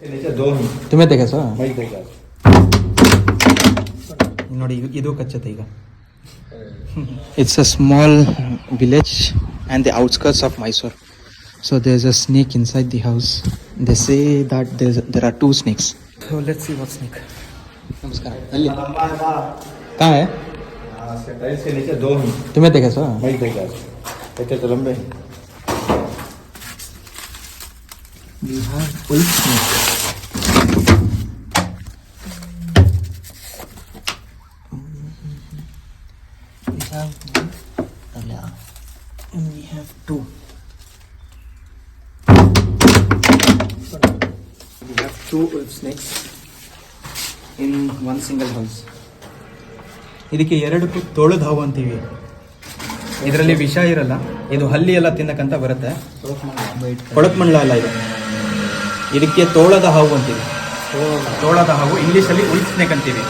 तुम्हें देखा सो ನೋಡಿ ಇದು ಕಚ್ಚತೆ ಈಗ. It's a small village and the outskirts of Mysore. So there's a snake inside the house. They say that there are two snakes. So let's see what snake. नमस्कार. ಅಲ್ಲಿ कहाँ है? Tiles के नीचे दो हैं. तुम्हें देखा सो मैं देखा. इतने तो लंबे. We have wolf snake. And we have two. We have two wolf snakes in one single house. ಇದಕ್ಕೆ ಎರಡಕ್ಕೂ ತೋಳದ ಹಾವು ಅಂತೀವಿ. ಇದರಲ್ಲಿ ವಿಷ ಇರಲ್ಲ, ಇದು ಹಲ್ಲಿ ಎಲ್ಲ ತಿನ್ನಕ್ಕಂತ ಬರುತ್ತೆ. ಕೊಳಕ್ಮಂಡಲ ಅಲ್ಲ ಇದು. ಇದಕ್ಕೆ ತೋಳದ ಹಾವು ಅಂತೀವಿ. ತೋಳದ ಹಾವು ಇಂಗ್ಲೀಷಲ್ಲಿ ಉಲ್ಫ್ ಸ್ನೇಕ್ ಅಂತೀವಿ.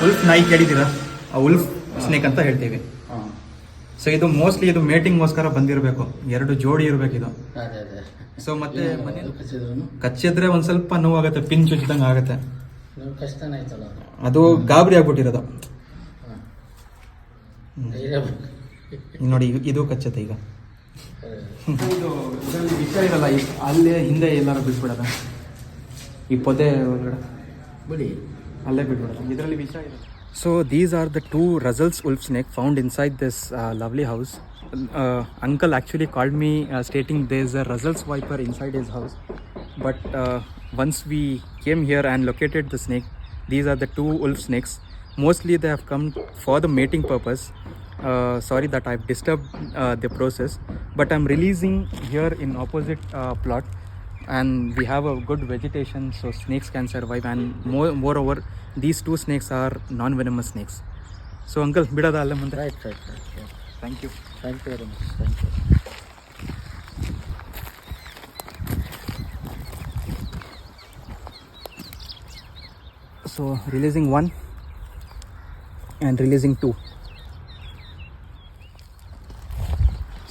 ಉಲ್ಫ್ ನಾಯಿ ಕೇಳಿದ್ದೀರಾ? ಆ ಉಲ್ಫ್ ಸ್ನೇಕ್ ಅಂತ ಹೇಳ್ತೀವಿ. ಸೊ ಇದು ಮೋಸ್ಟ್ಲಿ ಇದು ಮೇಟಿಂಗ್ಗೋಸ್ಕರ ಬಂದಿರಬೇಕು. ಎರಡು ಜೋಡಿ ಇರಬೇಕು ಇದು. ಸೊ ಮತ್ತೆ ಕಚ್ಚಿದ್ರೆ ಒಂದ್ ಸ್ವಲ್ಪ ನೋವಾಗುತ್ತೆ, ಪಿನ್ ಚುಚ್ಚಿದಂಗೆ ಆಗುತ್ತೆ. ಅದು ಗಾಬರಿ ಆಗ್ಬಿಟ್ಟಿರೋದು. ನೋಡಿ ಇದು ಕಚ್ಚತೆ ಈಗ. ಇದು ವಿಷ ಇರಲ್ಲ, ಅಲ್ಲೇ ಹಿಂದೆ ಎಲ್ಲಾರು ಬಿಟ್ಬಿಡೋದ, ಈ ಪೊದೆ ಒಳಗಡೆ ಬಿಡಿ ಅಲ್ಲೇ ಬಿಟ್ಬಿಡೋದ, ಇದರಲ್ಲಿ ವಿಷ ಇರಲ್ಲ. So these are the two Russell's wolf snake found inside this lovely house. Uncle actually called me stating there's a Russell's viper inside his house. But once we came here and located the snake, these are the two wolf snakes. Mostly they have come for the mating purpose. Sorry that I've disturbed the process. But I'm releasing here in opposite plot. And we have a good vegetation so snakes can survive, and moreover these two snakes are non-venomous snakes. So uncle bidada alla munde. Right. Thank you very much. Thank you. So releasing one and releasing two.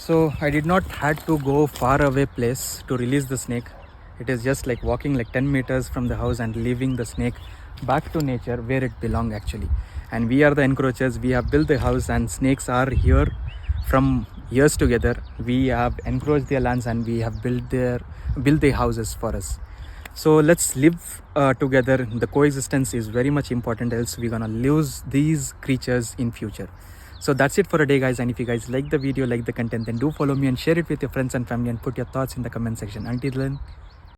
So I did not had to go far away place to release the snake. It is just like walking like 10 meters from the house and leaving the snake back to nature where it belongs actually. And we are the encroachers. We have built the house and snakes are here from years together. We have encroached their lands and we have built their houses for us. So let's live together. The coexistence is very much important, else we're gonna lose these creatures in future. So that's it for a day guys, and if you guys like the video, like the content, then do follow me and share it with your friends and family and put your thoughts in the comment section. Until then,